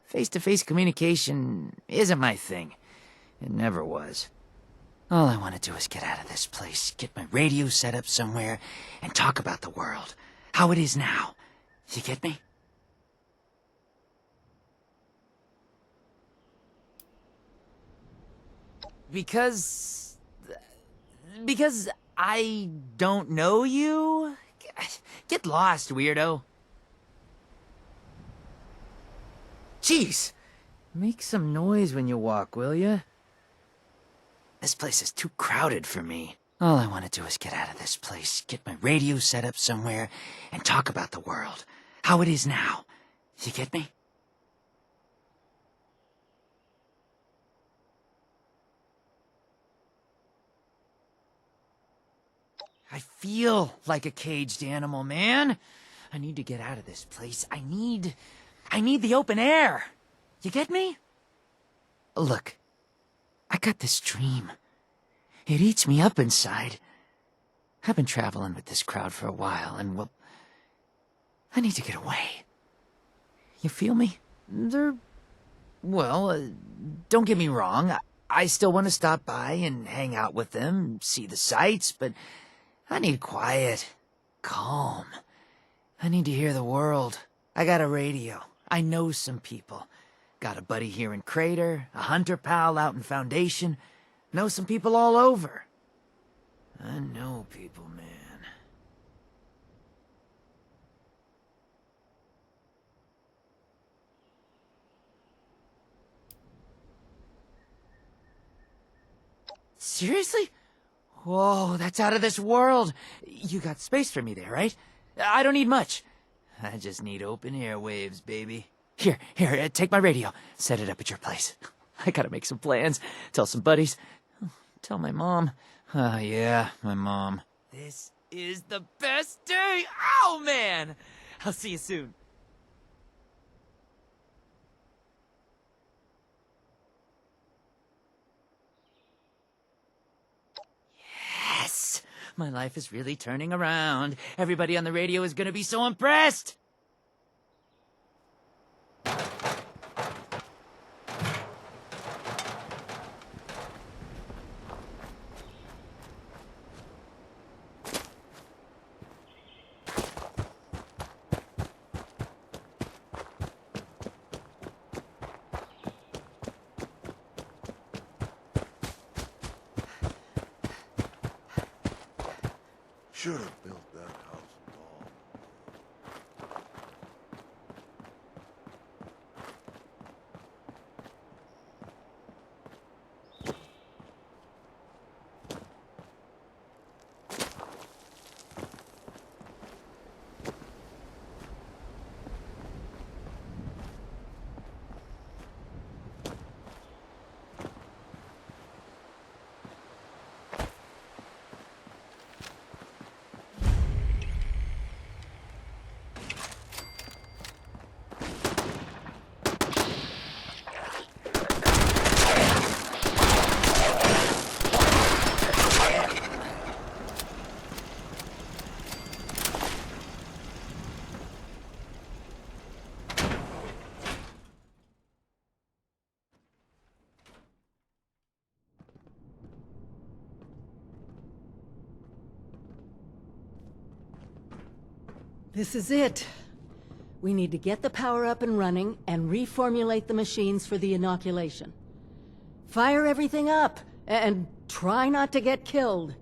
Face-to-face communication isn't my thing. It never was. All I want to do is get out of this place, get my radio set up somewhere, and talk about the world. How it is now. You get me? Because I don't know you? Get lost, weirdo. Jeez! Make some noise when you walk, will ya? This place is too crowded for me. All I want to do is get out of this place, get my radio set up somewhere, and talk about the world. How it is now. You get me? I feel like a caged animal, man. I need to get out of this place. I need the open air. You get me? Look, I got this dream. It eats me up inside. I've been traveling with this crowd for a while, and well, I need to get away. You feel me? Don't get me wrong. I still want to stop by and hang out with them, see the sights, but I need quiet, calm. I need to hear the world. I got a radio. I know some people. Got a buddy here in Crater, a hunter pal out in Foundation. Know some people all over. I know people, man. Seriously? Whoa, that's out of this world. You got space for me there, right? I don't need much. I just need open airwaves, baby. Here, take my radio. Set it up at your place. I gotta make some plans. Tell some buddies. Tell my mom. Yeah, my mom. This is the best day! Oh, man! I'll see you soon. Yes! My life is really turning around. Everybody on the radio is gonna be so impressed! Should have built that house long. This is it. We need to get the power up and running and reformulate the machines for the inoculation. Fire everything up and try not to get killed.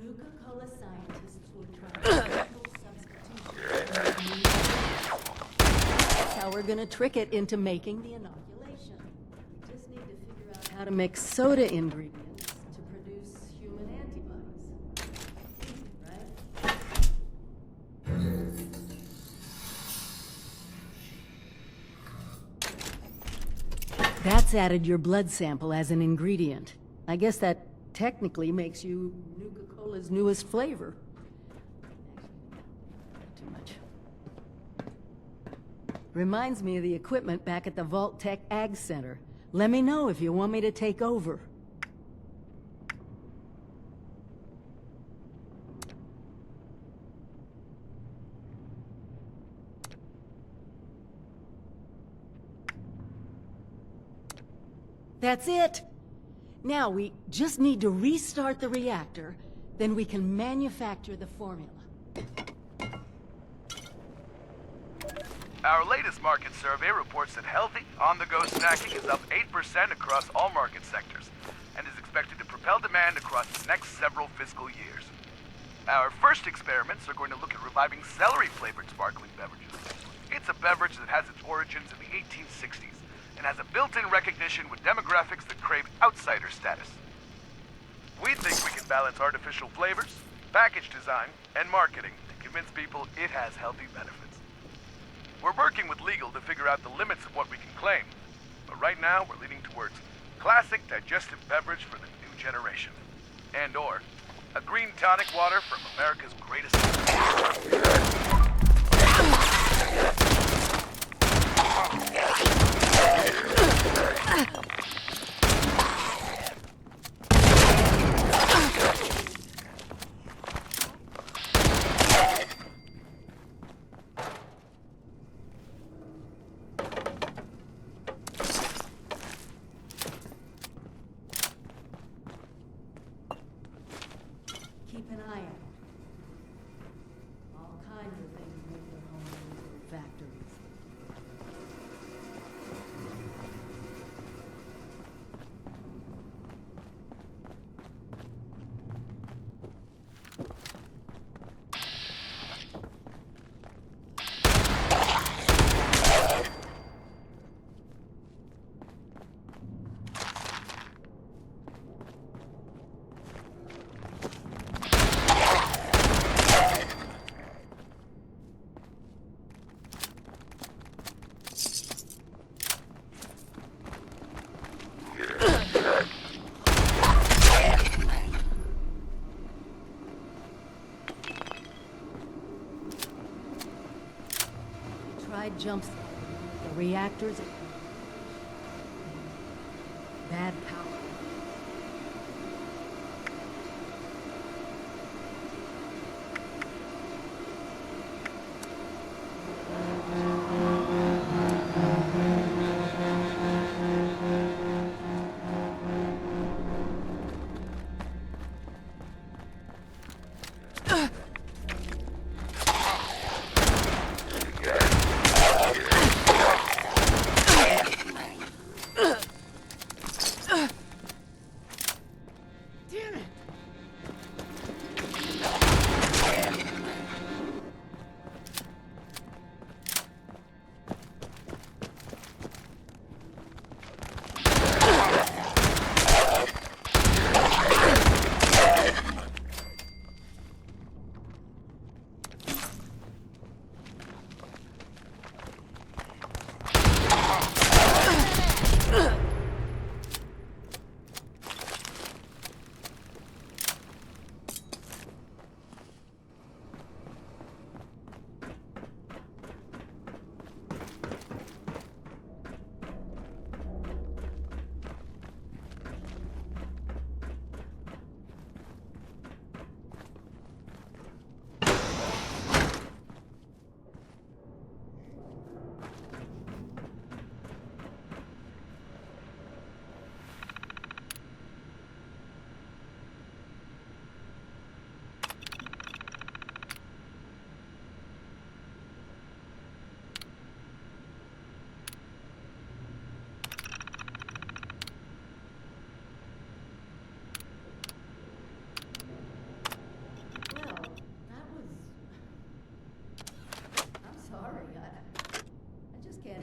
Nuka-Cola scientists will try chemical substitution. That's how we're gonna trick it into making the inoculation. We just need to figure out how to mix soda ingredients to produce human antibodies. Easy, right? That's added your blood sample as an ingredient. I guess that technically makes you Nuka-Cola's newest flavor. Too much. Reminds me of the equipment back at the Vault-Tec Ag Center. Let me know if you want me to take over. That's it! Now we just need to restart the reactor, then we can manufacture the formula. Our latest market survey reports that healthy, on-the-go snacking is up 8% across all market sectors, and is expected to propel demand across the next several fiscal years. Our first experiments are going to look at reviving celery-flavored sparkling beverages. It's a beverage that has its origins in the 1860s, and has a built-in recognition with demographics that crave outsider status. We think we can balance artificial flavors, package design, and marketing to convince people it has healthy benefits. We're working with legal to figure out the limits of what we can claim, but right now we're leaning towards classic digestive beverage for the new generation, and/or a green tonic water from America's greatest. Keep an eye on it. All kinds of things make their homes into factories. Tried jump starting the reactors. Bad power.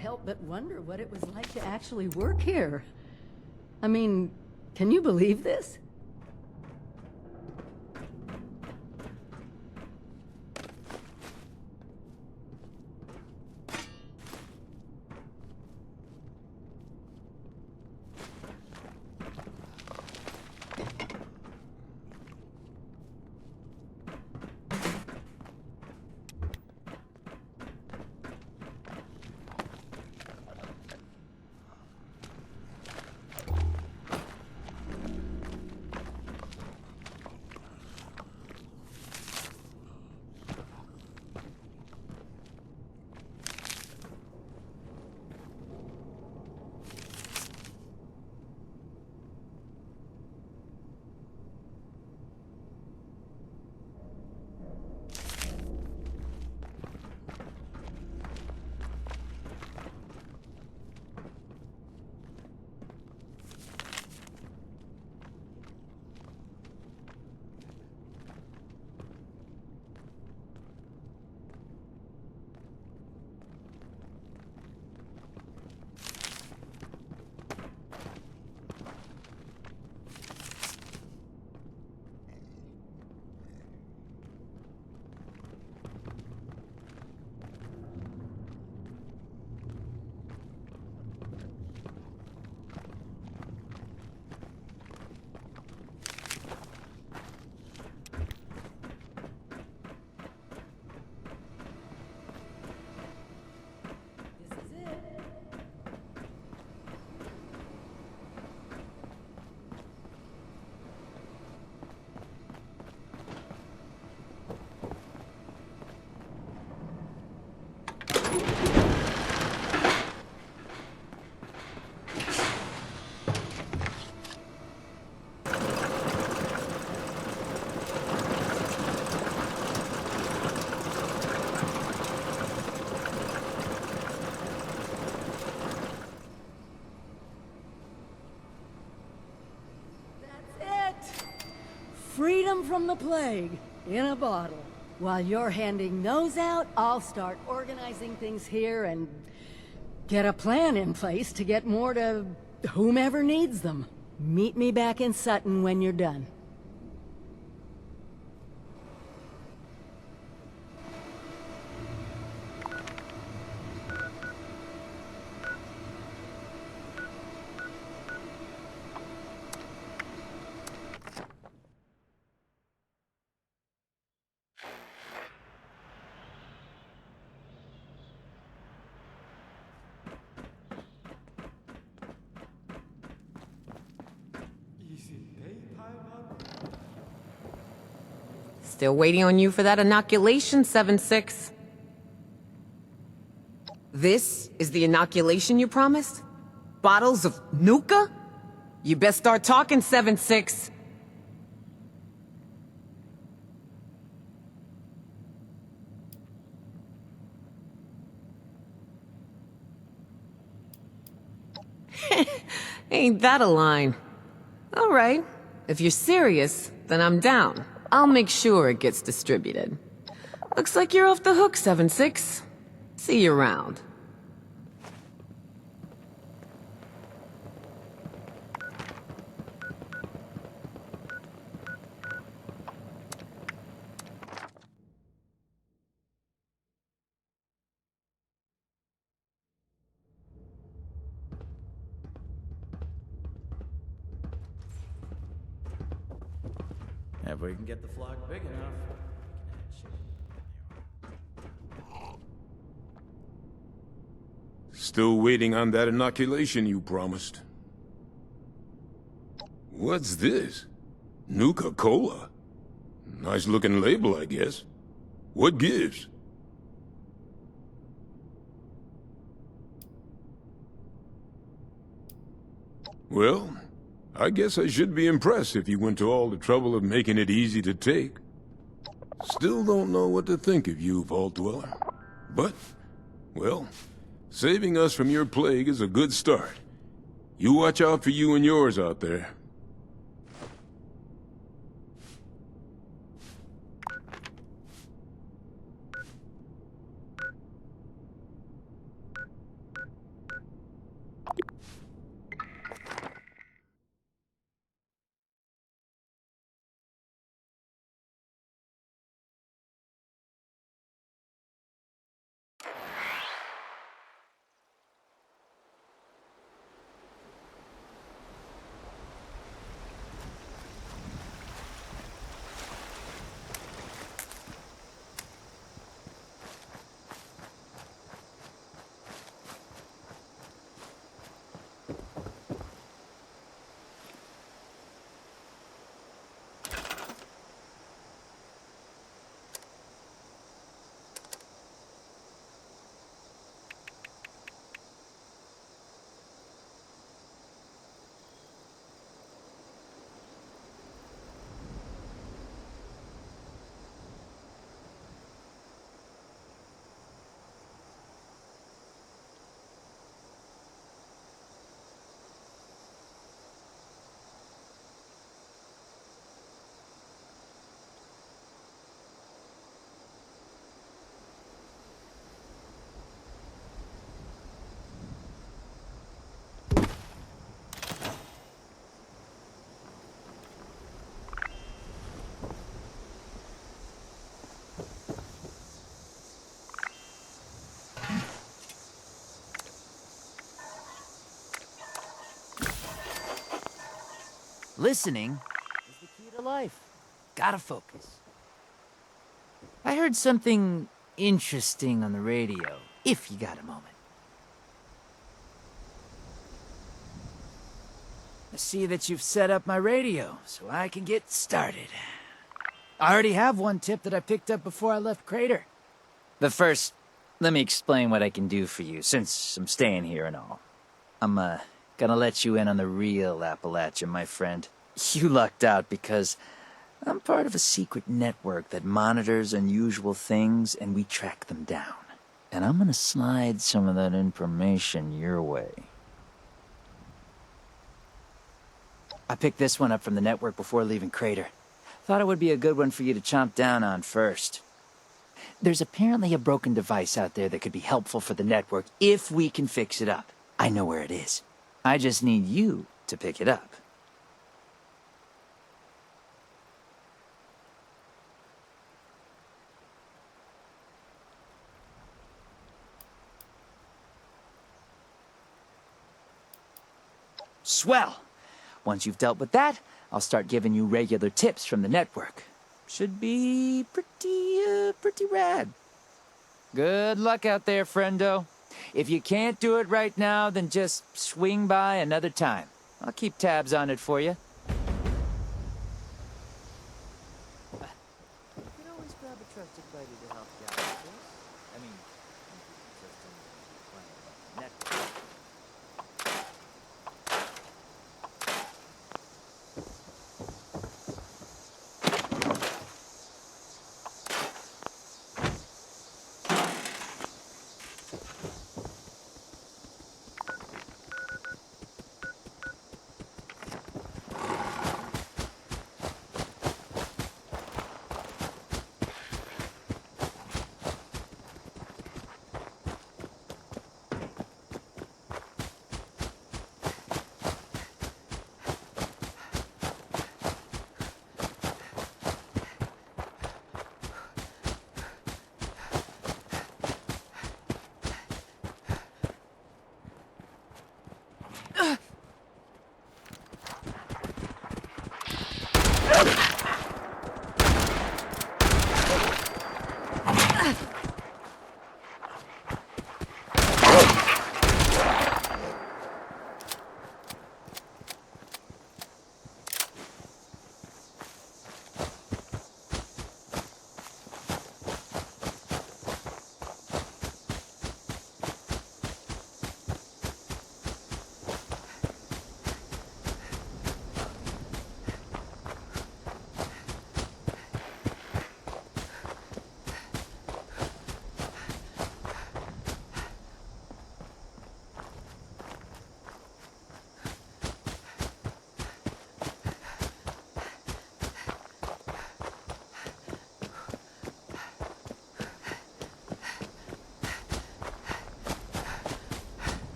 Help but wonder what it was like to actually work here. I mean, can you believe this? Freedom from the plague, in a bottle. While you're handing those out, I'll start organizing things here and get a plan in place to get more to whomever needs them. Meet me back in Sutton when you're done. Still waiting on you for that inoculation, 7-6. This is the inoculation you promised? Bottles of Nuka? You best start talking, 7-6. Ain't that a line? All right. If you're serious, then I'm down. I'll make sure it gets distributed. Looks like you're off the hook, 7-6. See you around. If we can get the flock big enough. Still waiting on that inoculation you promised. What's this? Nuka-Cola? Nice looking label, I guess. What gives? Well, I guess I should be impressed if you went to all the trouble of making it easy to take. Still don't know what to think of you, Vault Dweller. But, well, saving us from your plague is a good start. You watch out for you and yours out there. Listening is the key to life. Gotta focus. I heard something interesting on the radio, if you got a moment. I see that you've set up my radio, so I can get started. I already have one tip that I picked up before I left Crater. But first, let me explain what I can do for you, since I'm staying here and all. I'm, gonna let you in on the real Appalachia, my friend. You lucked out because I'm part of a secret network that monitors unusual things and we track them down. And I'm gonna slide some of that information your way. I picked this one up from the network before leaving Crater. Thought it would be a good one for you to chomp down on first. There's apparently a broken device out there that could be helpful for the network if we can fix it up. I know where it is. I just need you to pick it up. Swell! Once you've dealt with that, I'll start giving you regular tips from the network. Should be pretty rad. Good luck out there, friendo. If you can't do it right now, then just swing by another time. I'll keep tabs on it for you. You can always grab a trusted buddy to help you out with this. I mean, just in network.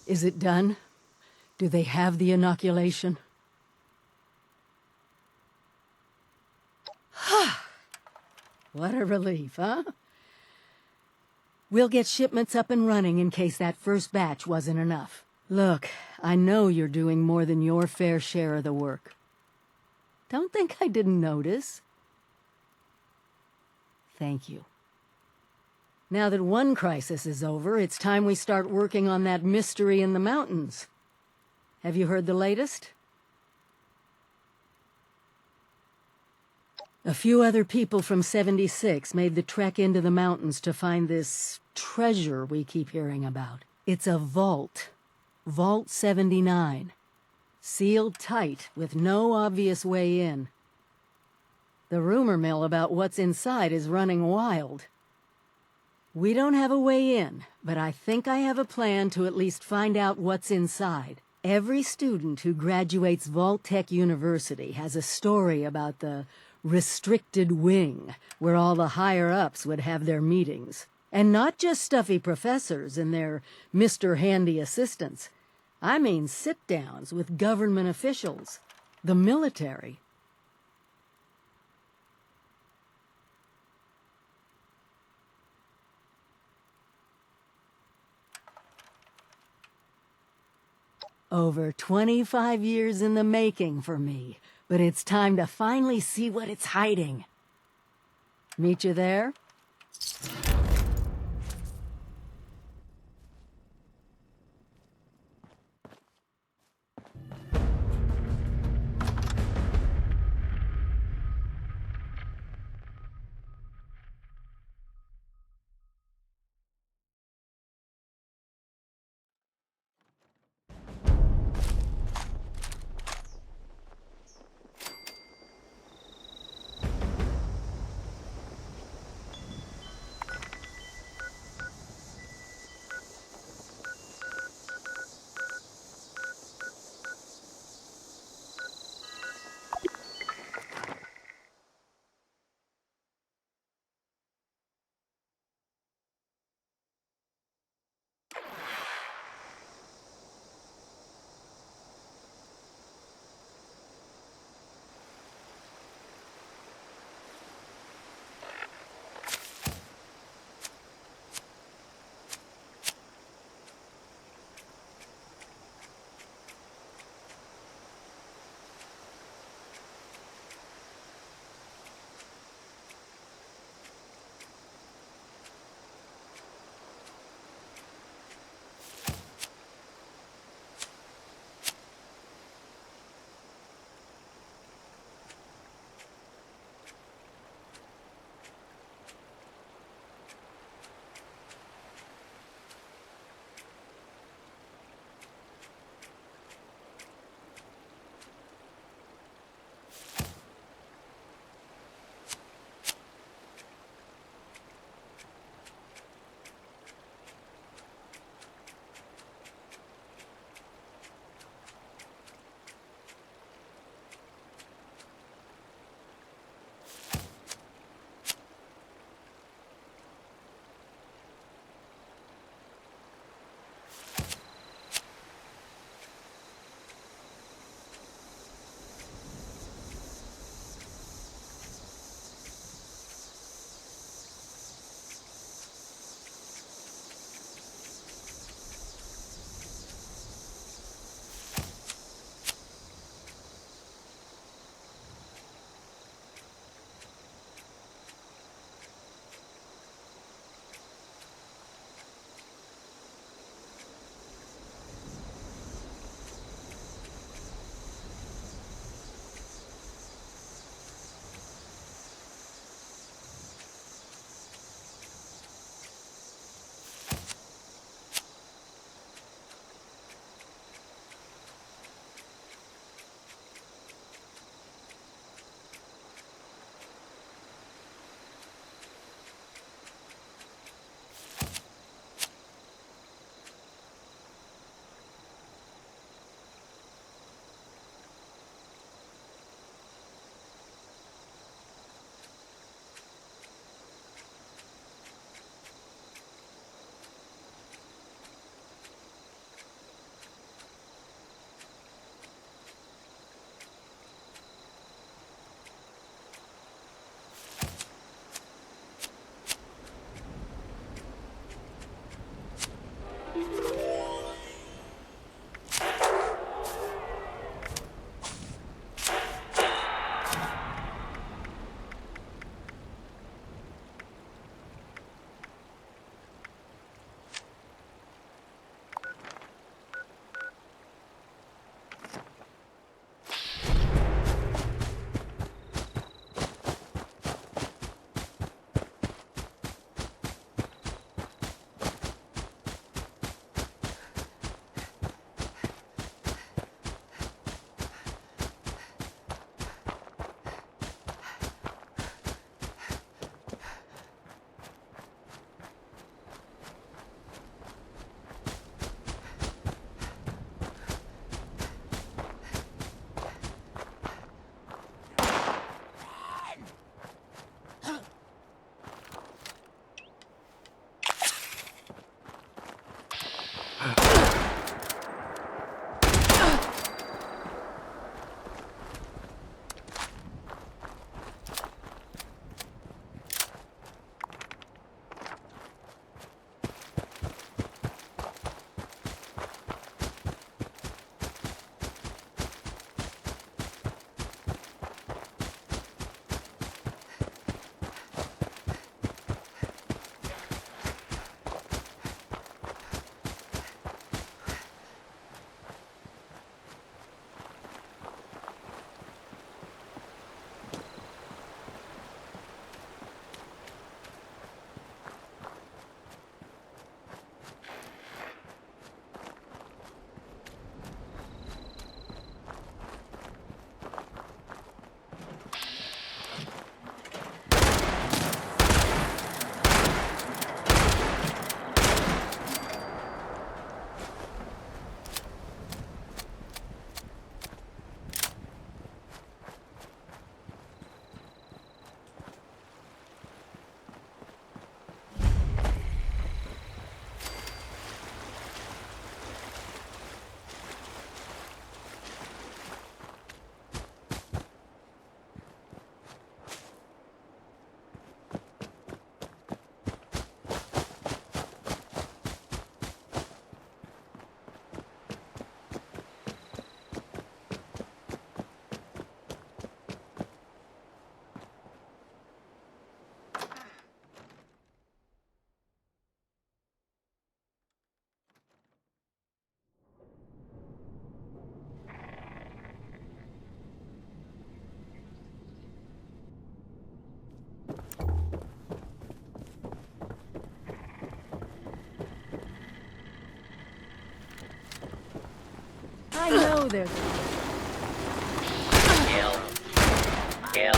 Is it done? Do they have the inoculation? What a relief, huh? We'll get shipments up and running in case that first batch wasn't enough. Look, I know you're doing more than your fair share of the work. Don't think I didn't notice. Thank you. Now that one crisis is over, it's time we start working on that mystery in the mountains. Have you heard the latest? A few other people from 76 made the trek into the mountains to find this treasure we keep hearing about. It's a vault. Vault 79. Sealed tight, with no obvious way in. The rumor mill about what's inside is running wild. We don't have a way in, but I think I have a plan to at least find out what's inside. Every student who graduates Vault-Tec University has a story about the restricted wing, where all the higher-ups would have their meetings. And not just stuffy professors and their Mr. Handy assistants. I mean sit-downs with government officials, the military. Over 25 years in the making for me, but it's time to finally see what it's hiding. Meet you there? I know there's... Kill.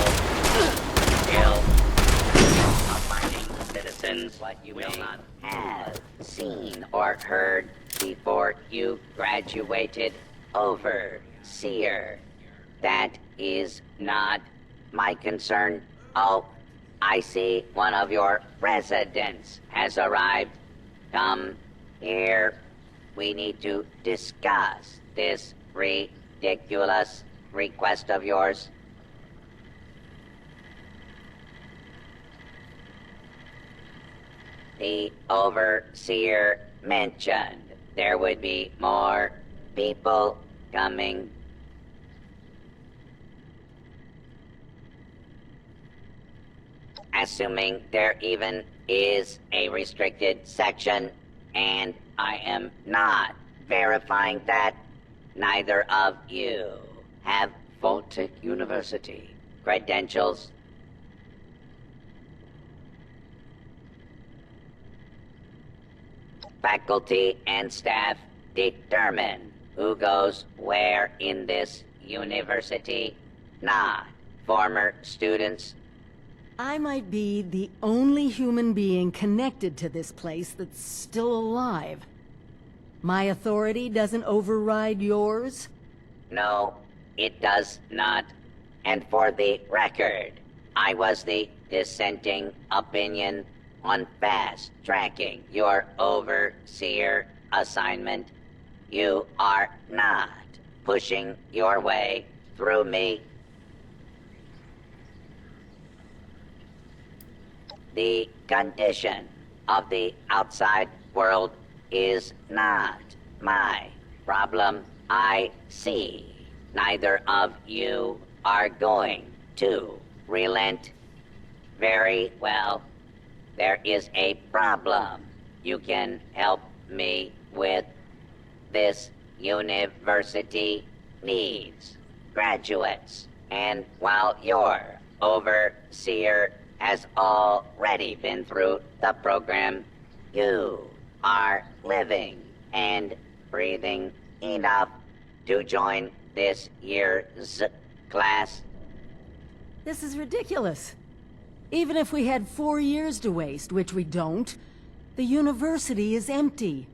Abiding citizens, what you will not have seen or heard before you graduated. Overseer. That is not my concern. Oh, I see one of your residents has arrived. Come here. We need to discuss this ridiculous request of yours. The Overseer mentioned there would be more people coming. Assuming there even is a restricted section, and I am not verifying that, neither of you have Vault-Tec University credentials. Faculty and staff determine who goes where in this university, not former students. I might be the only human being connected to this place that's still alive. My authority doesn't override yours? No, it does not. And for the record, I was the dissenting opinion on fast-tracking your Overseer assignment. You are not pushing your way through me. The condition of the outside world is not my problem. I see neither of you are going to relent. Very well. There is a problem you can help me with. This university needs graduates, and while your Overseer has already been through the program, you are living and breathing enough to join this year's class. This is ridiculous. Even if we had 4 years to waste, which we don't, the university is empty.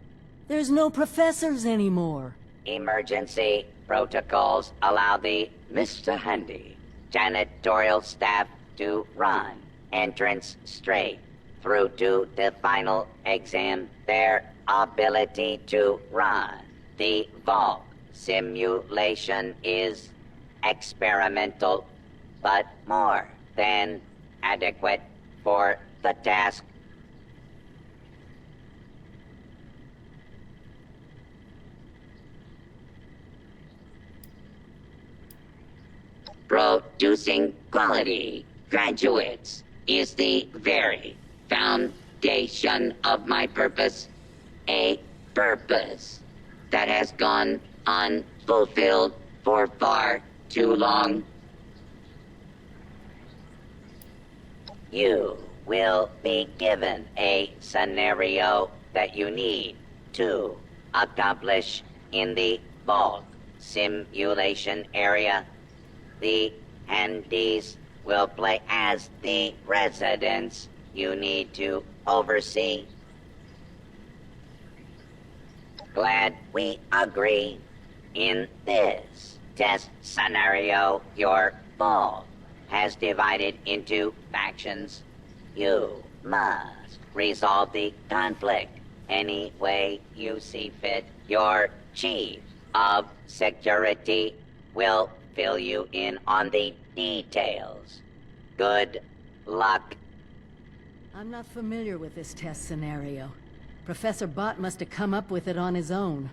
There's no professors anymore. Emergency protocols allow the Mr. Handy janitorial staff to run entrance straight through to the final exam. There ability to run the Vault simulation is experimental, but more than adequate for the task. Producing quality graduates is the very foundation of my purpose. A purpose that has gone unfulfilled for far too long. You will be given a scenario that you need to accomplish in the Vault simulation area. The handies will play as the residents you need to oversee. Glad we agree. In this test scenario, your Vault has divided into factions. You must resolve the conflict any way you see fit. Your chief of security will fill you in on the details. Good luck. I'm not familiar with this test scenario. Professor Bott must have come up with it on his own.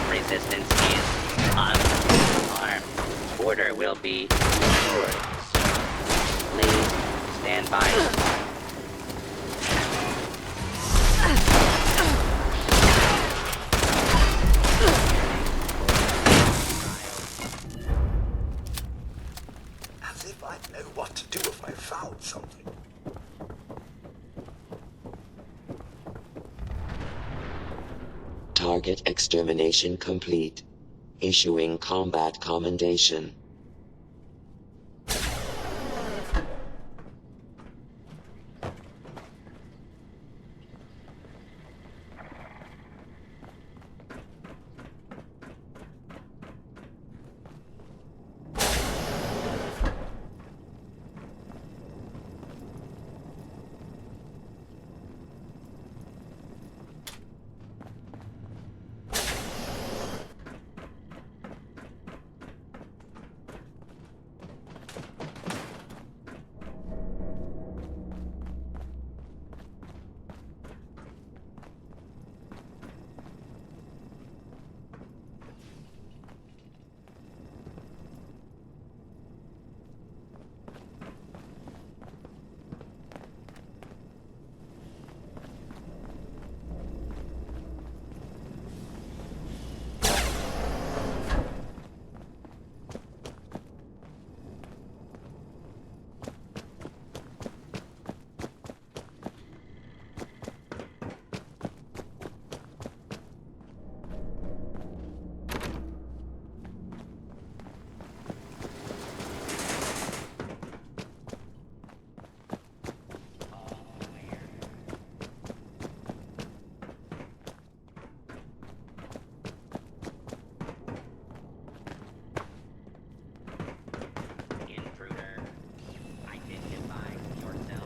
Resistance is unarmed. Order will be yours. Please stand by. As if I'd know what to do if I found something. Target extermination complete. Issuing combat commendation.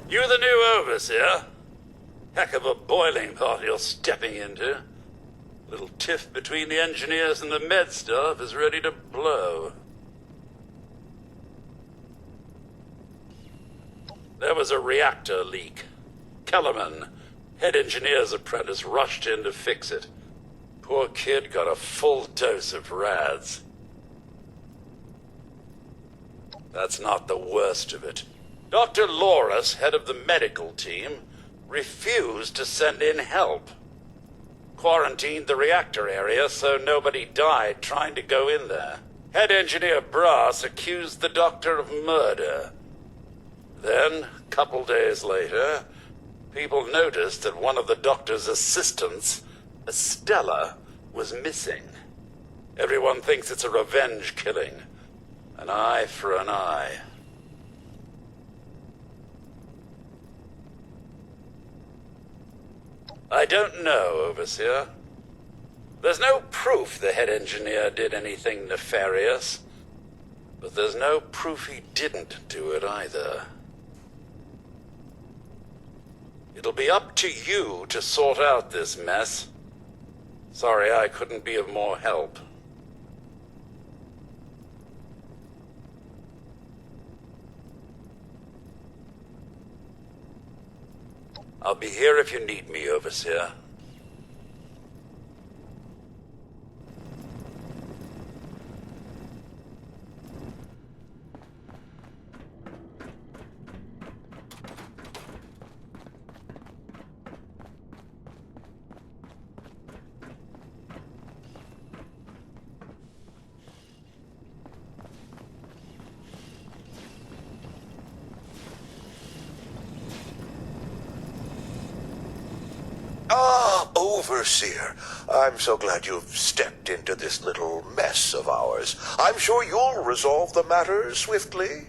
You the new overseer? Heck of a boiling pot you're stepping into. Little tiff between the engineers and the med staff is ready to blow. There was a reactor leak. Kellerman, head engineer's apprentice, rushed in to fix it. Poor kid got a full dose of rads. That's not the worst of it. Dr. Lilas, head of the medical team, refused to send in help. Quarantined the reactor area so nobody died trying to go in there. Head engineer Brass accused the doctor of murder. Then, a couple days later, people noticed that one of the doctor's assistants, Estella, was missing. Everyone thinks it's a revenge killing. An eye for an eye. I don't know, Overseer. There's no proof the head engineer did anything nefarious, but there's no proof he didn't do it either. It'll be up to you to sort out this mess. Sorry I couldn't be of more help. I'll be here if you need me, Overseer. Overseer, I'm so glad you've stepped into this little mess of ours. I'm sure you'll resolve the matter swiftly.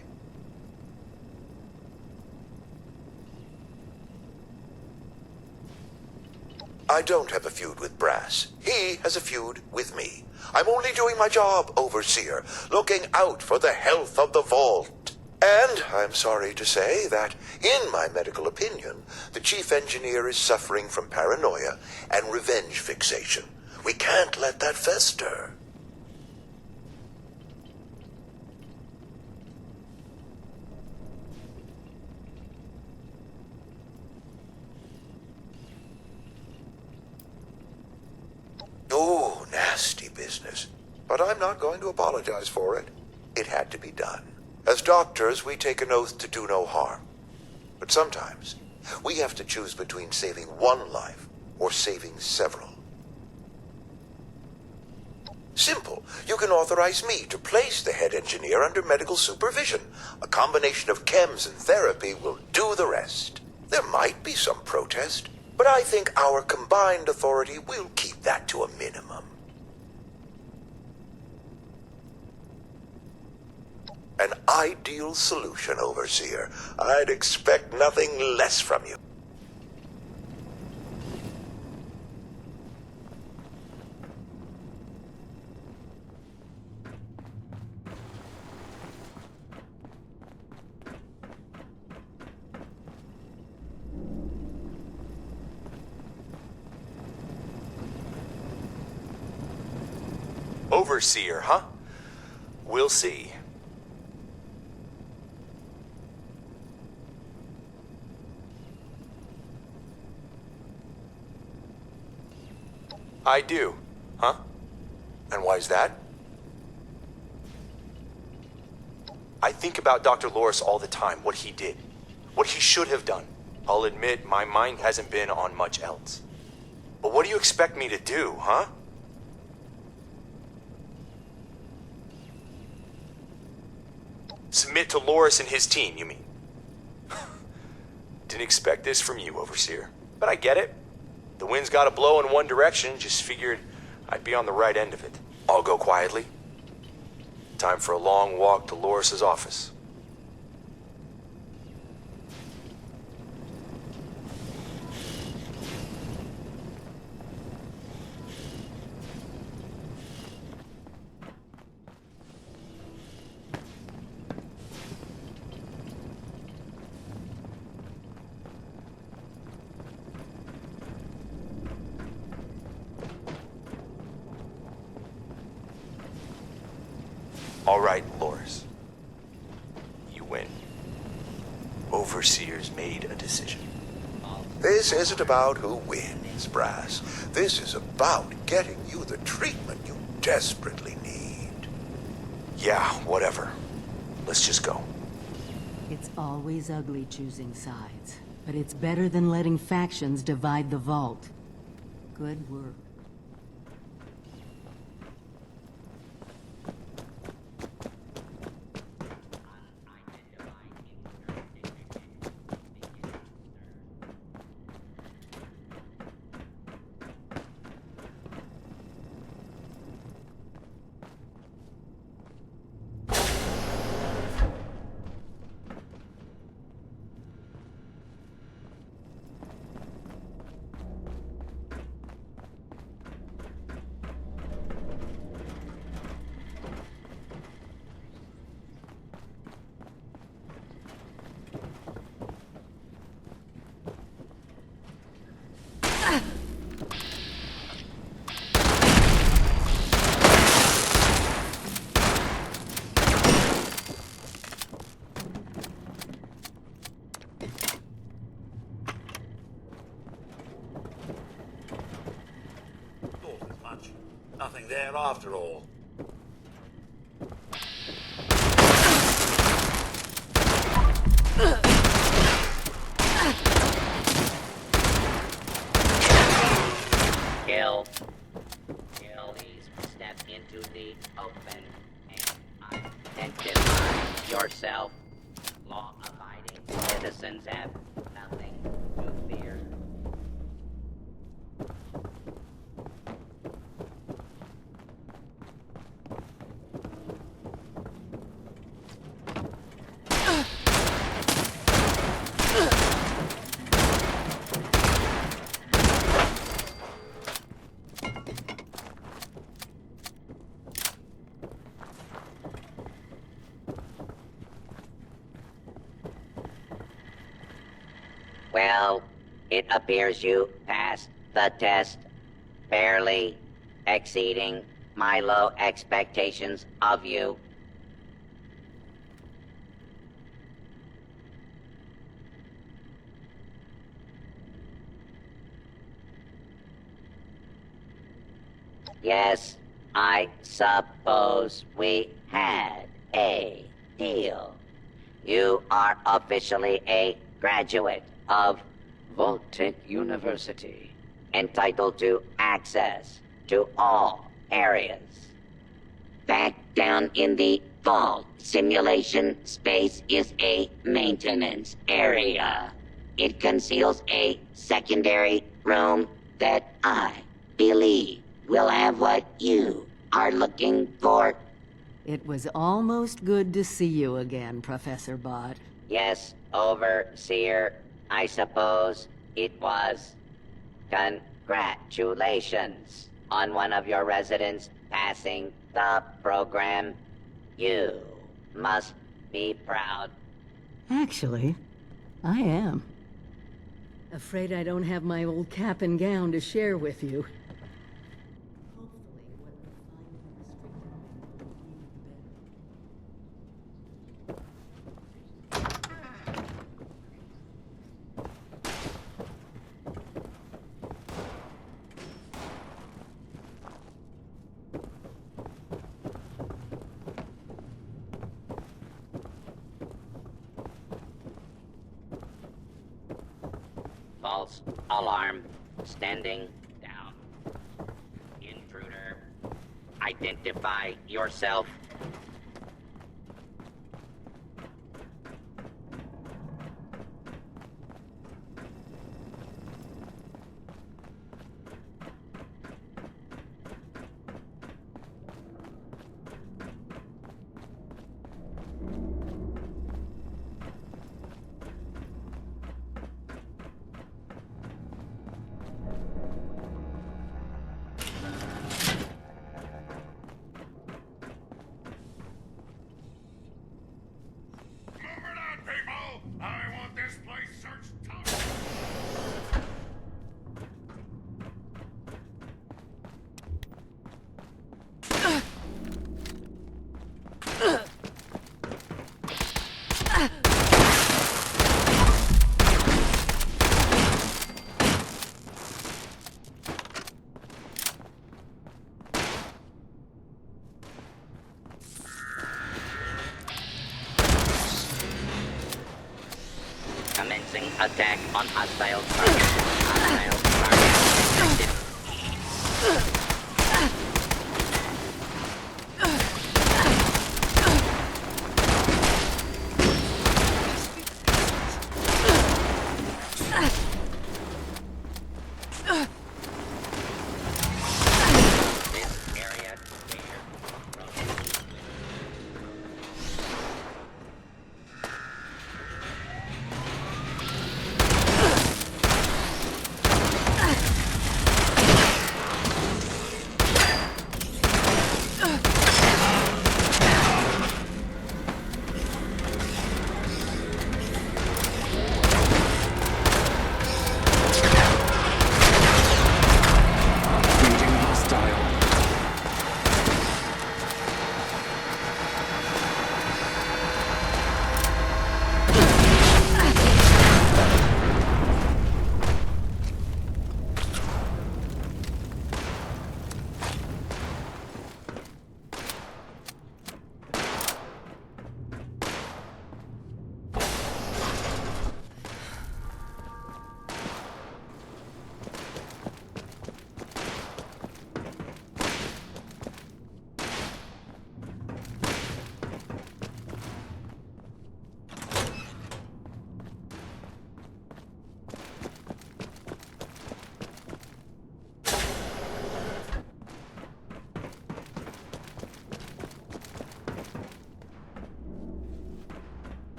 I don't have a feud with Brass. He has a feud with me. I'm only doing my job, Overseer, looking out for the health of the vault. And I'm sorry to say that, in my medical opinion, the chief engineer is suffering from paranoia and revenge fixation. We can't let that fester. Oh, nasty business. But I'm not going to apologize for it. It had to be done. As doctors, we take an oath to do no harm. But sometimes, we have to choose between saving one life or saving several. Simple. You can authorize me to place the head engineer under medical supervision. A combination of chems and therapy will do the rest. There might be some protest, but I think our combined authority will keep that to a minimum. An ideal solution, Overseer. I'd expect nothing less from you. Overseer, huh? We'll see. I do. Huh? And why's that? I think about Dr. Lilas all the time, what he did. What he should have done. I'll admit, my mind hasn't been on much else. But what do you expect me to do, huh? Submit to Lilas and his team, you mean? Didn't expect this from you, Overseer. But I get it. The wind's gotta blow in one direction, just figured I'd be on the right end of it. I'll go quietly. Time for a long walk to Lilas' office. All right, Lilas. You win. Overseer's made a decision. This isn't about who wins, Brass. This is about getting you the treatment you desperately need. Yeah, whatever. Let's just go. It's always ugly choosing sides, but it's better than letting factions divide the vault. Good work. Nothing there after all. Kill. Please step into the open and identify yourself. Law-abiding citizens have nothing to fear. Well, it appears you passed the test, barely exceeding my low expectations of you. Yes, I suppose we had a deal. You are officially a graduate of Vault-Tec University, entitled to access to all areas. Back down in the vault, simulation space is a maintenance area. It conceals a secondary room that I believe will have what you are looking for. It was almost good to see you again, Professor Bott. Yes, Overseer. I suppose it was. Congratulations on one of your residents passing the program. You must be proud. Actually, I am. Afraid I don't have my old cap and gown to share with you. False alarm. Standing down. Intruder. Identify yourself. Commencing attack on hostile target. Hostile target detected.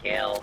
Kill.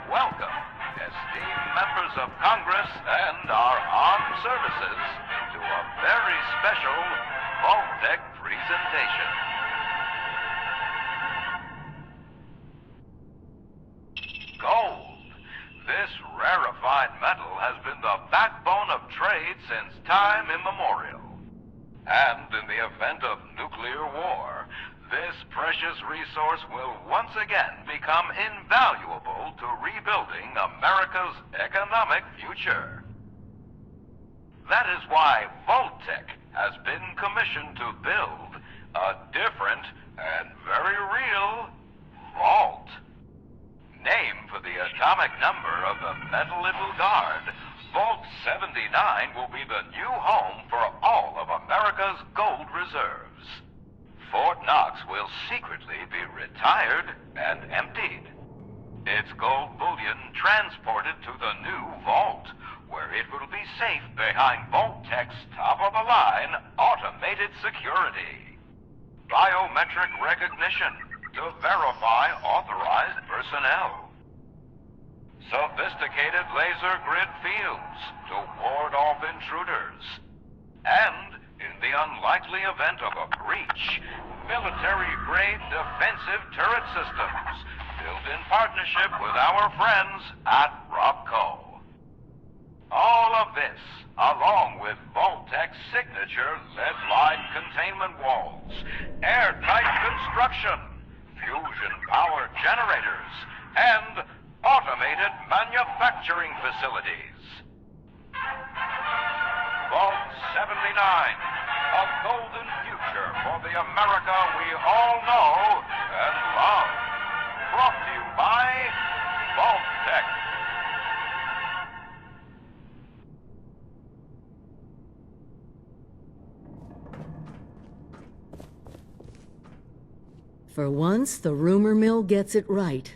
Welcome, esteemed members of Congress and our armed services, to a very special Vault-Tec presentation. Gold. This rarefied metal has been the backbone of trade since time immemorial. And in the event of nuclear war, this precious resource will once again become invaluable to rebuilding America's economic future. That is why Vault-Tec has been commissioned to build a different and very real vault. Named for the atomic number of the metal it will guard, Vault 79 will be the new home for all of America's gold reserves. Fort Knox will secretly be retired and emptied. Its gold bullion transported to the new vault, where it will be safe behind Vault-Tec's top-of-the-line automated security. Biometric recognition to verify authorized personnel. Sophisticated laser grid fields to ward off intruders. And, in the unlikely event of a breach, military-grade defensive turret systems built in partnership with our friends at Robco. All of this, along with Vault-Tec's signature lead-lined containment walls, airtight construction, fusion power generators, and automated manufacturing facilities. Vault 79, a golden future for the America we all know and love. Brought to you by Vault-Tec. For once, the rumor mill gets it right.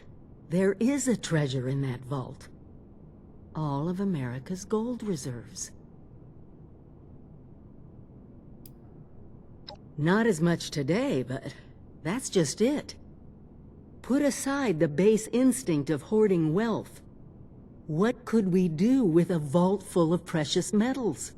There is a treasure in that vault. All of America's gold reserves. Not as much today, but that's just it. Put aside the base instinct of hoarding wealth. What could we do with a vault full of precious metals?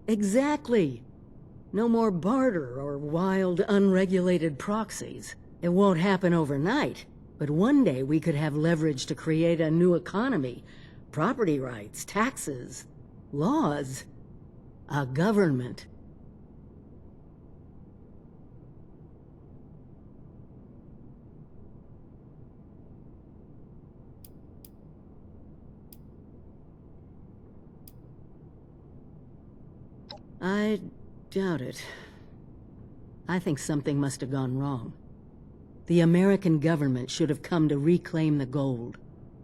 Exactly. No more barter or wild, unregulated proxies. It won't happen overnight, but one day we could have leverage to create a new economy. Property rights, taxes, laws, a government. I doubt it. I think something must have gone wrong. The American government should have come to reclaim the gold.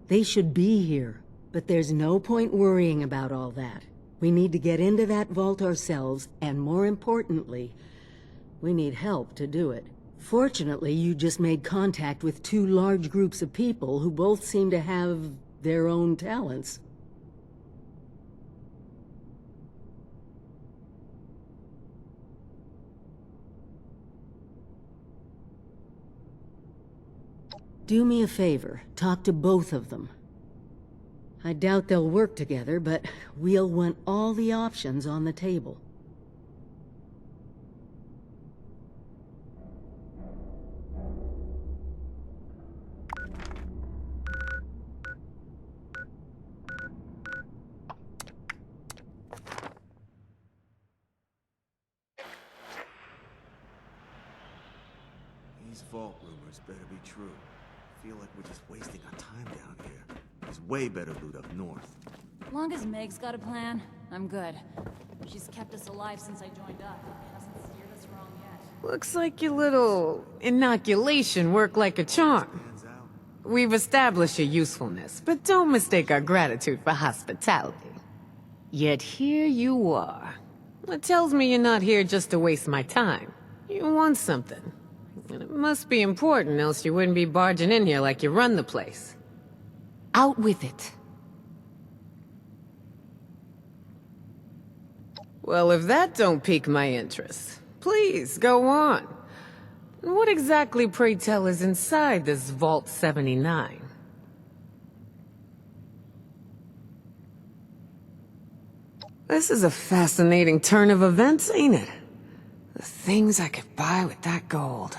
They should be here, but there's no point worrying about all that. We need to get into that vault ourselves, and more importantly, we need help to do it. Fortunately, you just made contact with two large groups of people who both seem to have their own talents. Do me a favor, talk to both of them. I doubt they'll work together, but we'll want all the options on the table. These vault rumors better be true. I feel like we're just wasting our time down here. There's way better loot up north. Long as Meg's got a plan, I'm good. She's kept us alive since I joined up. Hasn't steered us wrong yet. Looks like your little inoculation worked like a charm. We've established your usefulness, but don't mistake our gratitude for hospitality. Yet here you are. It tells me you're not here just to waste my time. You want something. And it must be important, else you wouldn't be barging in here like you run the place. Out with it. Well, if that don't pique my interest, please, go on. What exactly, pray tell, is inside this Vault 79? This is a fascinating turn of events, ain't it? The things I could buy with that gold.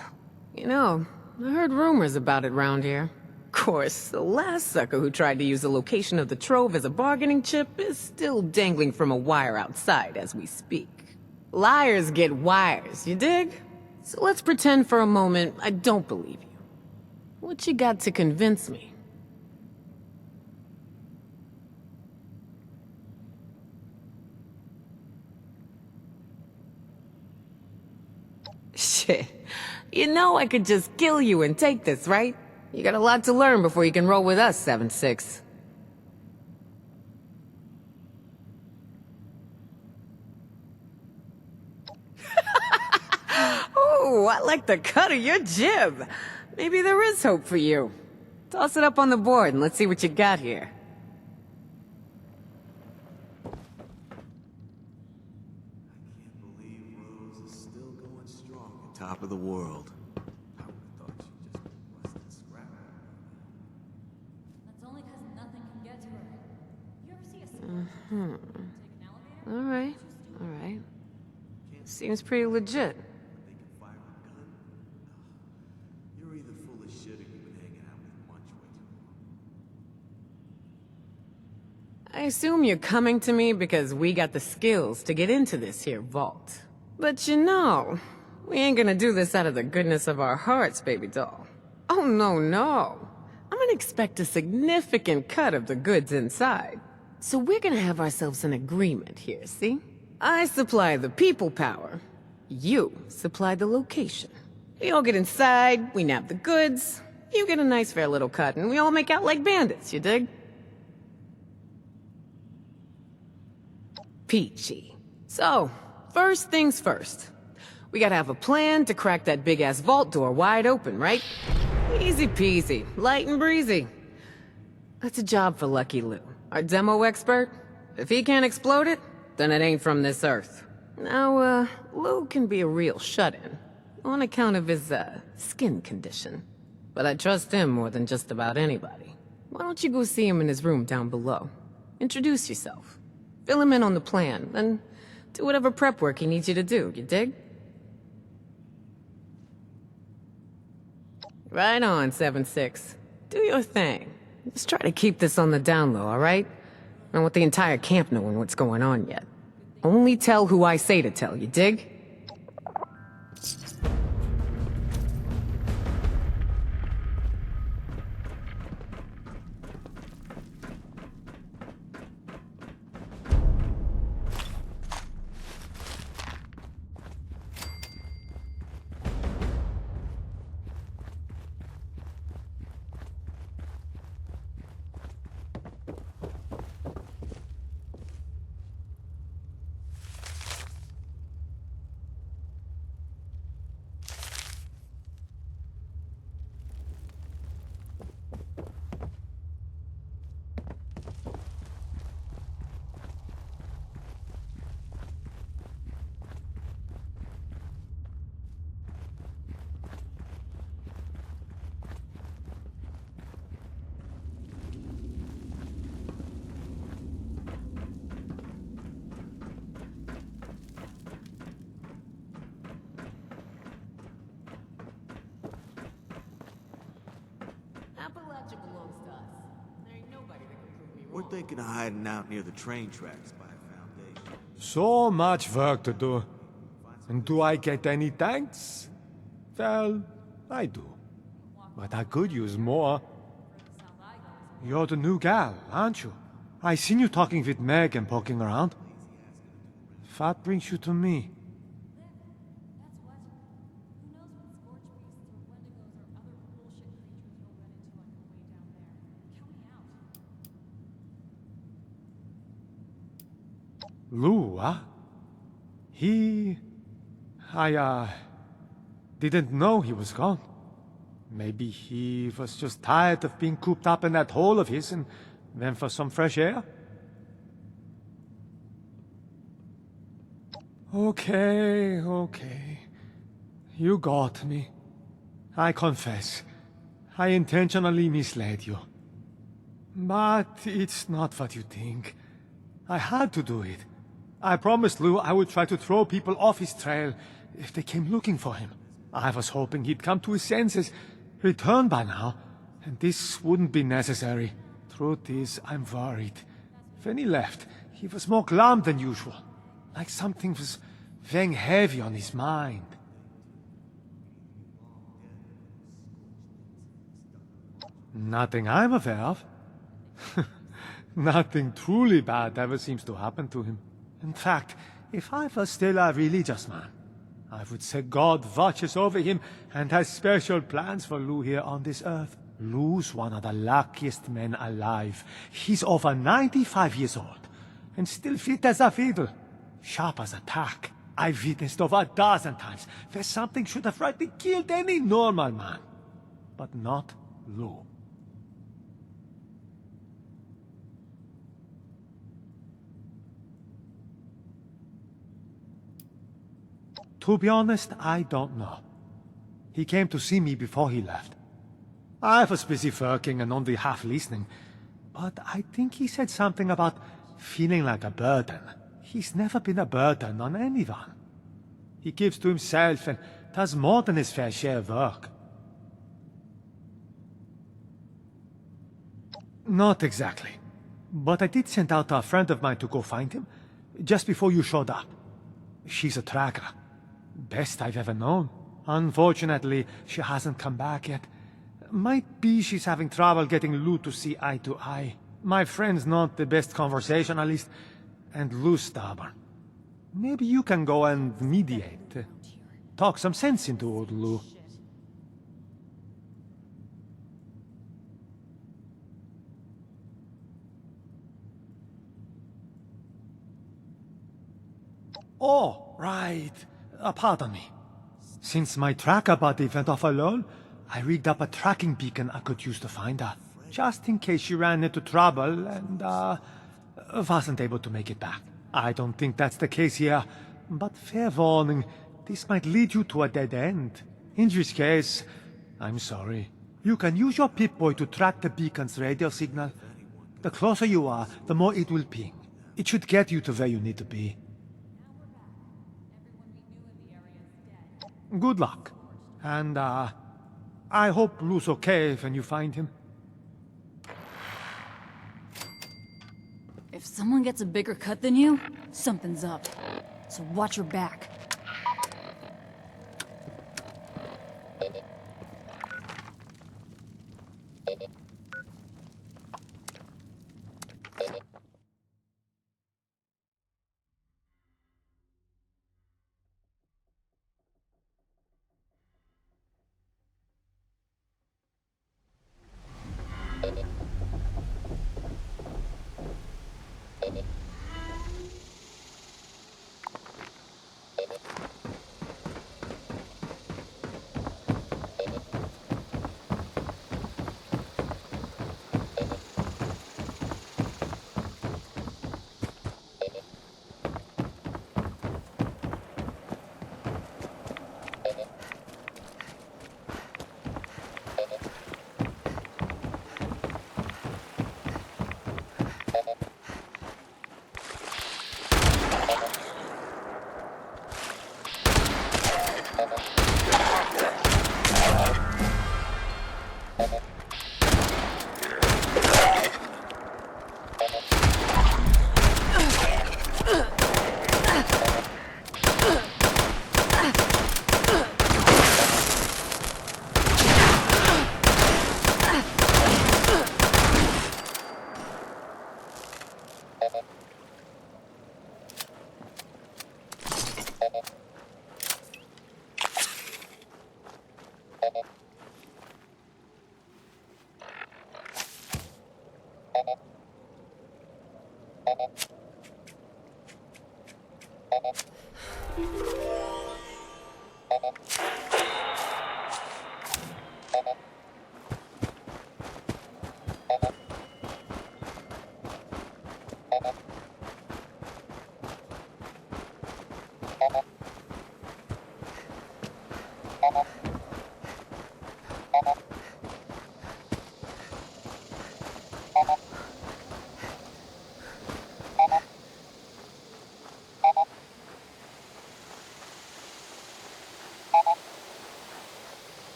You know, I heard rumors about it round here. Of course, the last sucker who tried to use the location of the trove as a bargaining chip is still dangling from a wire outside as we speak. Liars get wires, you dig? So let's pretend for a moment I don't believe you. What you got to convince me? Shit. You know I could just kill you and take this, right? You got a lot to learn before you can roll with us, 7-6. Ooh, I like the cut of your jib. Maybe there is hope for you. Toss it up on the board and let's see what you got here. Top of the world. I would have thought she just busted scrap. That's only because nothing can get to her. You ever see a take an elevator? All right. Seems pretty legit. They can fire a gun? You're either full of shit or you've been hanging out with Munch way too long. I assume you're coming to me because we got the skills to get into this here vault. But you know, we ain't gonna do this out of the goodness of our hearts, baby doll. Oh, no. I'm gonna expect a significant cut of the goods inside. So we're gonna have ourselves an agreement here, see? I supply the people power. You supply the location. We all get inside, we nab the goods, You get a nice fair little cut, and we all make out like bandits, you dig? Peachy. So, first things first. We gotta have a plan to crack that big-ass vault door wide open, right? Easy peasy, light and breezy. That's a job for Lucky Lou, our demo expert. If he can't explode it, then it ain't from this earth. Now, Lou can be a real shut-in, on account of his, skin condition. But I trust him more than just about anybody. Why don't you go see him in his room down below? Introduce yourself. Fill him in on the plan, and do whatever prep work he needs you to do, you dig? Right on, 7-6. Do your thing. Just try to keep this on the down low, alright? I don't want the entire camp knowing what's going on yet. Only tell who I say to tell, you dig? We're thinking of hiding out near the train tracks by a foundation. So much work to do. And do I get any thanks? Well, I do. But I could use more. You're the new gal, aren't you? I seen you talking with Meg and poking around. What brings you to me? Lou, huh? I didn't know he was gone. Maybe he was just tired of being cooped up in that hole of his and went for some fresh air? Okay. You got me. I confess. I intentionally misled you. But it's not what you think. I had to do it. I promised Lou I would try to throw people off his trail if they came looking for him. I was hoping he'd come to his senses, return by now, and this wouldn't be necessary. Truth is, I'm worried. When he left, he was more glum than usual, like something was weighing heavy on his mind. Nothing I'm aware of. Nothing truly bad ever seems to happen to him. In fact, if I was still a religious man, I would say God watches over him and has special plans for Lou here on this earth. Lou's one of the luckiest men alive. He's over 95 years old, and still fit as a fiddle. Sharp as a tack. I've witnessed over a dozen times where something should have rightly killed any normal man. But not Lou. To be honest, I don't know. He came to see me before he left. I was busy working and only half listening, but I think he said something about feeling like a burden. He's never been a burden on anyone. He gives to himself and does more than his fair share of work. Not exactly. But I did send out a friend of mine to go find him, just before you showed up. She's a tracker. Best I've ever known. Unfortunately, she hasn't come back yet. Might be she's having trouble getting Lou to see eye to eye. My friend's not the best conversationalist, and Lou's stubborn. Maybe you can go and mediate. Talk some sense into old Lou. Oh, right. Pardon me. Since my tracker buddy went off alone, I rigged up a tracking beacon I could use to find her. Just in case she ran into trouble and, wasn't able to make it back. I don't think that's the case here, but fair warning, this might lead you to a dead end. In which case, I'm sorry. You can use your Pip-Boy to track the beacon's radio signal. The closer you are, the more it will ping. It should get you to where you need to be. Good luck. And, I hope Lou's okay when you find him. If someone gets a bigger cut than you, something's up. So watch your back.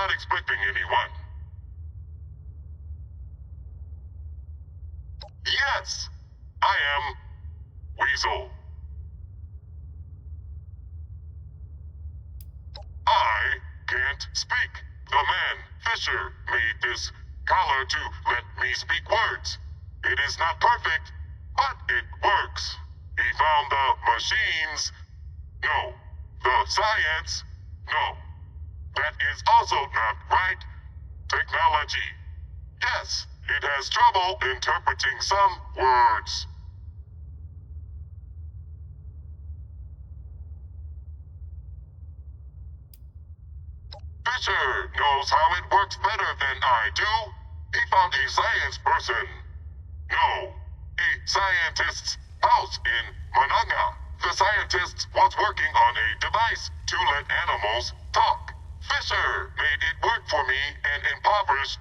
not expecting anyone. Yes, I am Weasel. I can't speak. The man, Fisher, made this collar to let me speak words. It is not perfect, but it works. He found the machines. No. The science. No. That is also not right. Technology. Yes, it has trouble interpreting some words. Fisher knows how it works better than I do. He found a science person. No, a scientist's house in Mananga. The scientist was working on a device to let animals talk. Fisher made it work for me and improvised.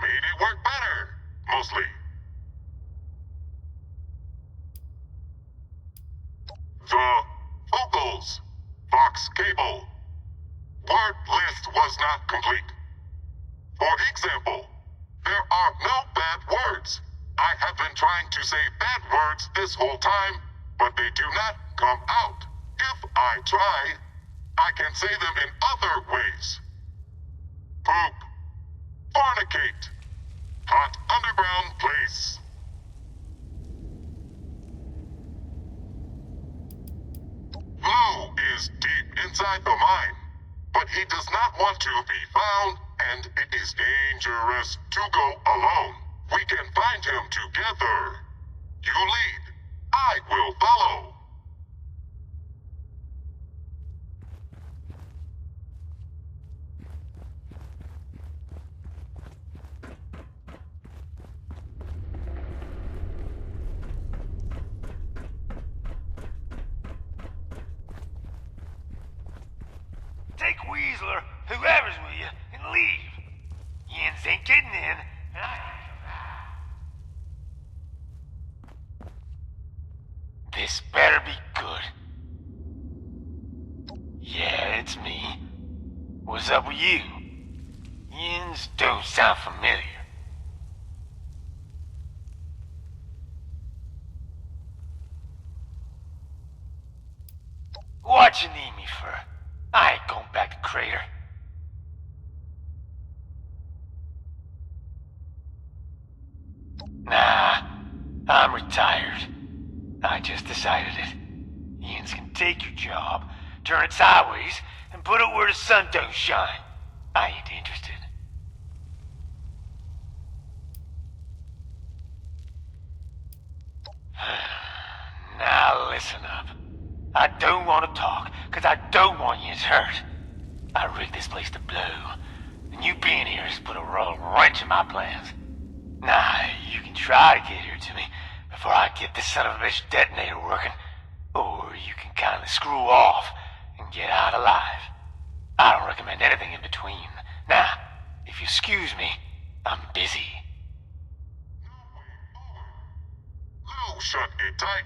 Made it work better, mostly. The vocals. Box cable. Word list was not complete. For example, there are no bad words. I have been trying to say bad words this whole time, but they do not come out. If I try, I can say them in other ways. Poop. Fornicate. Hot underground place. Blue is deep inside the mine, but he does not want to be found, and it is dangerous to go alone. We can find him together. You lead. I will follow. Take Weasel or whoever's with you and leave. Yins ain't getting in, and this better be good. Yeah, it's me. What's up with you? Yins don't sound familiar. What you need me for? I ain't going back to Crater. Nah, I'm retired. I just decided it. Yins can take your job, turn it sideways, and put it where the sun don't shine. I ain't interested. Now listen up. I don't want to talk, because I don't want you hurt. I rigged this place to blow, and you being here has put a royal wrench in my plans. Nah, you can try to get here to me before I get this son of a bitch detonator working, or you can kindly screw off and get out alive. I don't recommend anything in between. Now, if you excuse me, I'm busy. Lou shut it tight.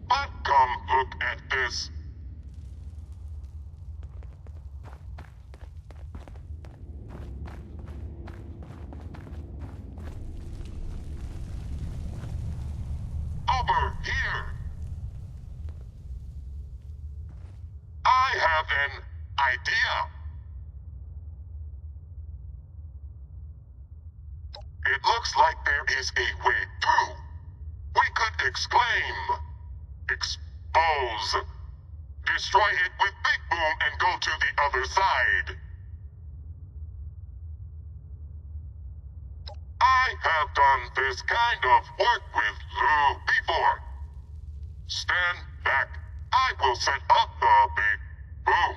But come look at this. Over here. I have an idea. It looks like there is a way through. We could exclaim. Expose. Destroy it with Big Boom and go to the other side. I have done this kind of work with Lou before. Stand back. I will set up the Big Boom.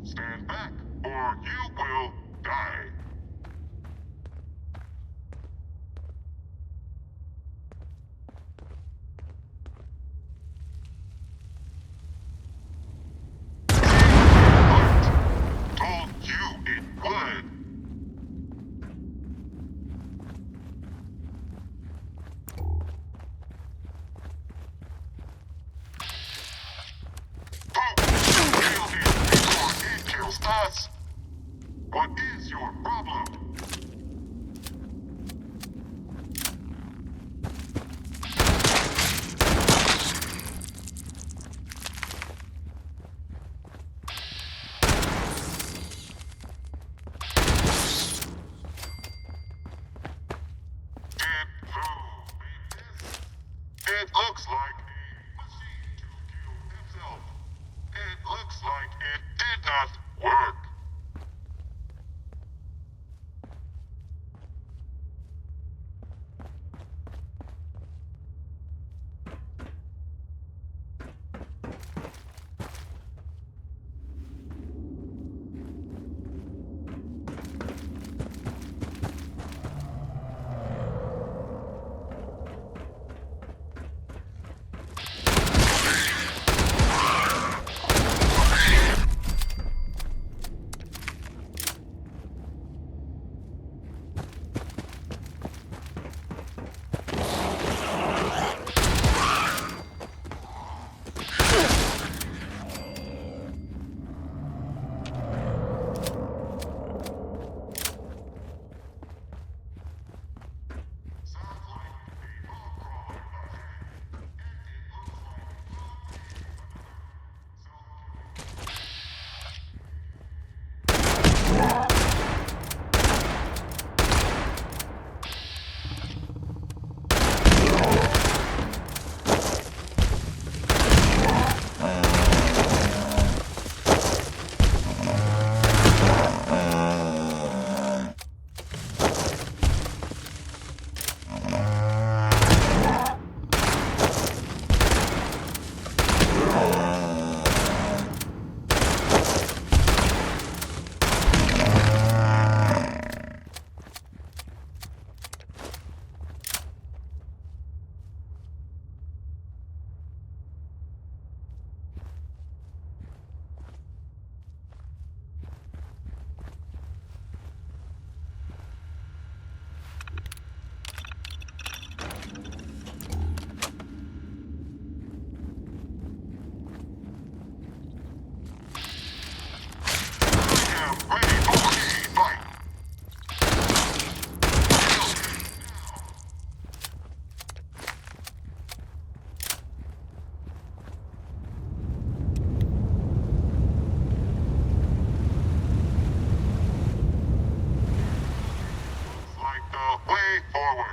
Stand back, or you will die. way forward.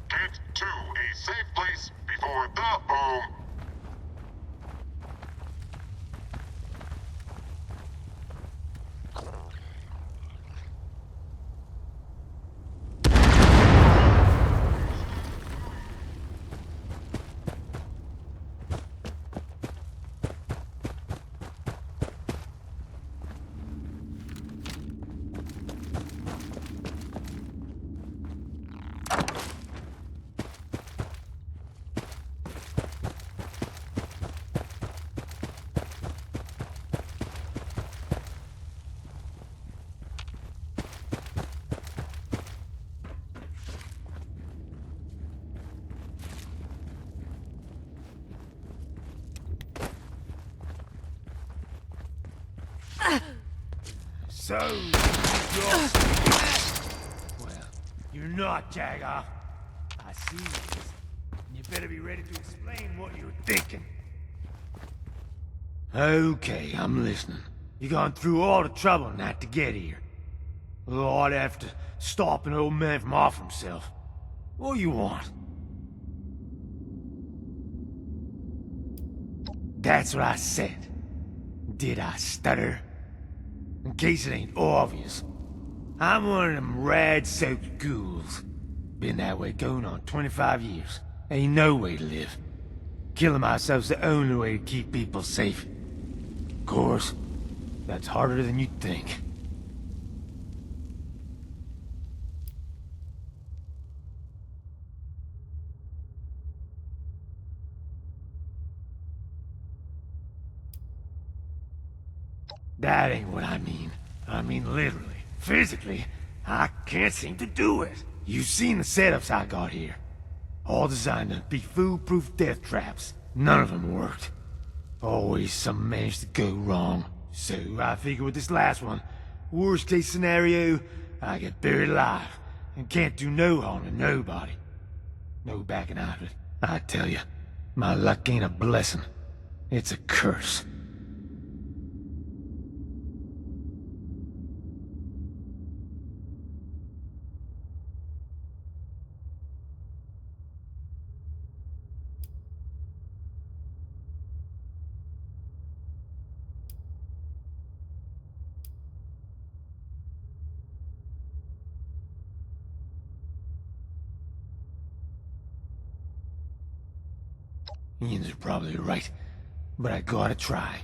Get to a safe place before the boom. So, well, you're not, Jagger. I see this. You better be ready to explain what you're thinking. Okay, I'm listening. You gone through all the trouble not to get here. Lord, after stopping an old man from off himself. What do you want? That's what I said. Did I stutter? In case it ain't obvious, I'm one of them rad-soaked ghouls. Been that way going on 25 years. Ain't no way to live. Killing myself's the only way to keep people safe. Of course, that's harder than you'd think. That ain't what I mean. I mean literally. Physically, I can't seem to do it. You've seen the setups I got here. All designed to be foolproof death traps. None of them worked. Always something managed to go wrong. So I figure with this last one, worst case scenario, I get buried alive and can't do no harm to nobody. No backing out of it. I tell you, my luck ain't a blessing. It's a curse. Ian's probably right, but I gotta try.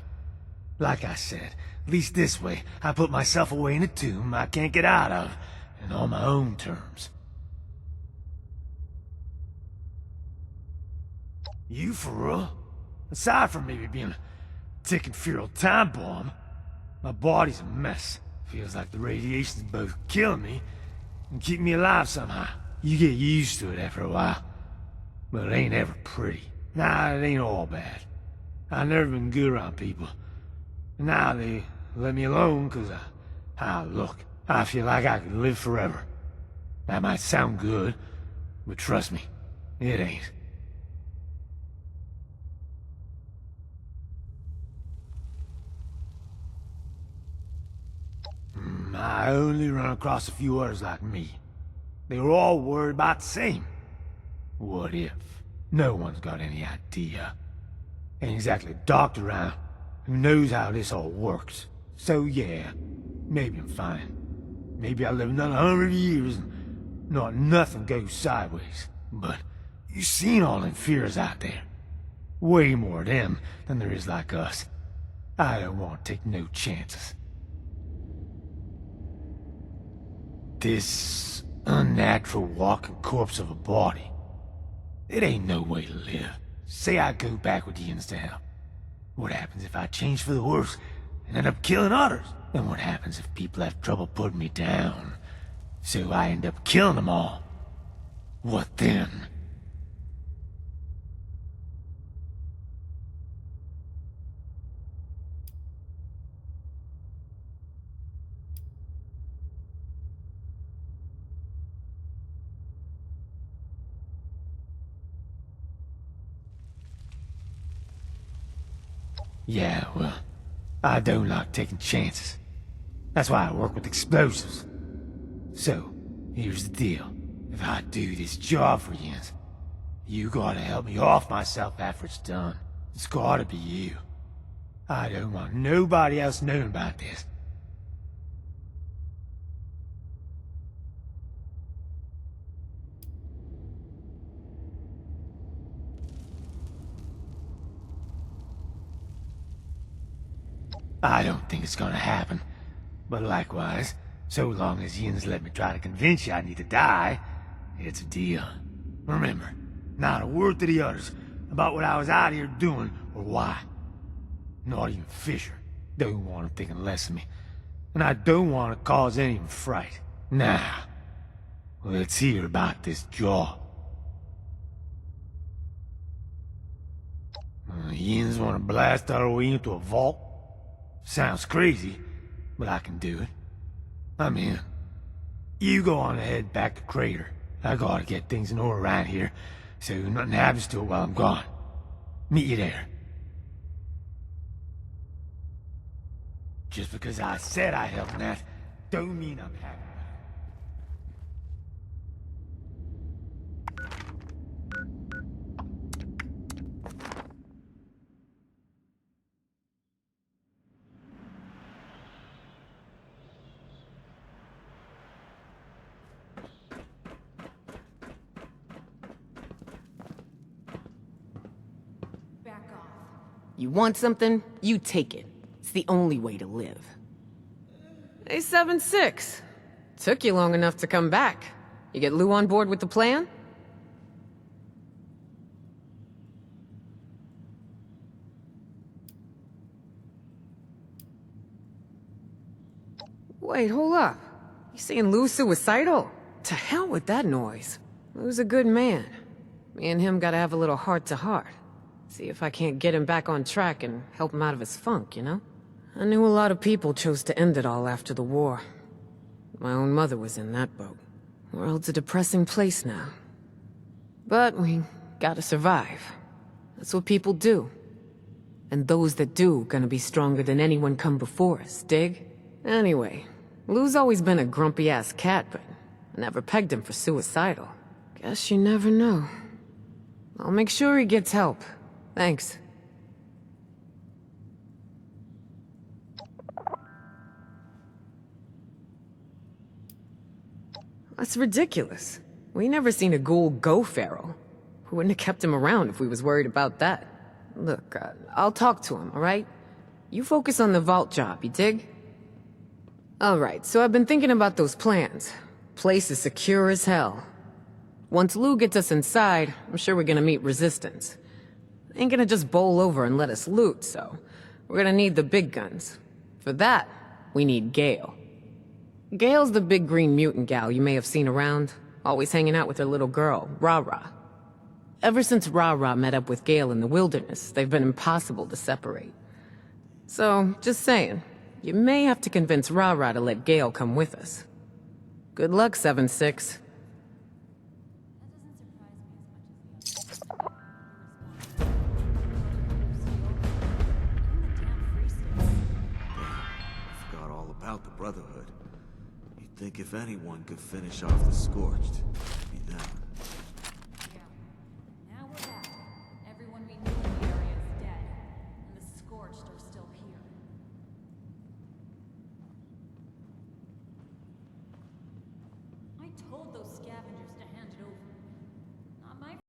Like I said, at least this way, I put myself away in a tomb I can't get out of, and on my own terms. You for real? Aside from maybe being a ticking feral time bomb, my body's a mess. Feels like the radiation's both killing me and keeping me alive somehow. You get used to it after a while, but it ain't ever pretty. Nah, it ain't all bad. I've never been good around people. And now they let me alone because of how I look. I feel like I could live forever. That might sound good, but trust me, it ain't. I only run across a few others like me. They were all worried about the same. What if? No one's got any idea. Ain't exactly a doctor around who knows how this all works. So yeah, maybe I'm fine. Maybe I'll live another 100 years and not nothing goes sideways. But you seen all them fears out there. Way more of them than there is like us. I don't want to take no chances. This unnatural walking corpse of a body. It ain't no way to live. Say I go back with Ian's to hell. What happens if I change for the worse and end up killing others? Then what happens if people have trouble putting me down? So I end up killing them all. What then? Yeah, well, I don't like taking chances. That's why I work with explosives. So, here's the deal. If I do this job for Jens, you gotta help me off myself after it's done. It's gotta be you. I don't want nobody else knowing about this. I don't think it's gonna happen. But likewise, so long as Jens let me try to convince you I need to die, it's a deal. Remember, not a word to the others about what I was out here doing or why. Not even Fisher. Don't want him thinking less of me. And I don't want to cause any of them fright. Now, let's hear about this job. Jens want to blast our way into a vault? Sounds crazy, but I can do it. I'm in. You go on ahead back to Crater. I gotta get things in order around here, so nothing happens to it while I'm gone. Meet you there. Just because I said I helped Nat, don't mean I'm happy. You want something, you take it. It's the only way to live. Hey, 7-6. Took you long enough to come back. You get Lou on board with the plan? Wait, hold up. You saying Lou's suicidal? To hell with that noise. Lou's a good man. Me and him gotta have a little heart-to-heart. See if I can't get him back on track and help him out of his funk, you know? I knew a lot of people chose to end it all after the war. My own mother was in that boat. World's a depressing place now. But we gotta survive. That's what people do. And those that do gonna be stronger than anyone come before us, dig? Anyway, Lou's always been a grumpy-ass cat, but I never pegged him for suicidal. Guess you never know. I'll make sure he gets help. Thanks. That's ridiculous. We never seen a ghoul go feral. We wouldn't have kept him around if we was worried about that. Look, I'll talk to him, alright? You focus on the vault job, you dig? Alright, so I've been thinking about those plans. Place is secure as hell. Once Lou gets us inside, I'm sure we're gonna meet resistance. Ain't gonna just bowl over and let us loot, so we're gonna need the big guns. For that, we need Gale. Gale's the big green mutant gal you may have seen around, always hanging out with her little girl, Ra-Ra. Ever since Ra-Ra met up with Gale in the wilderness, they've been impossible to separate. So, just saying, you may have to convince Ra-Ra to let Gale come with us. Good luck, 7-6. Forgot all about the Brotherhood. You'd think if anyone could finish off the Scorched,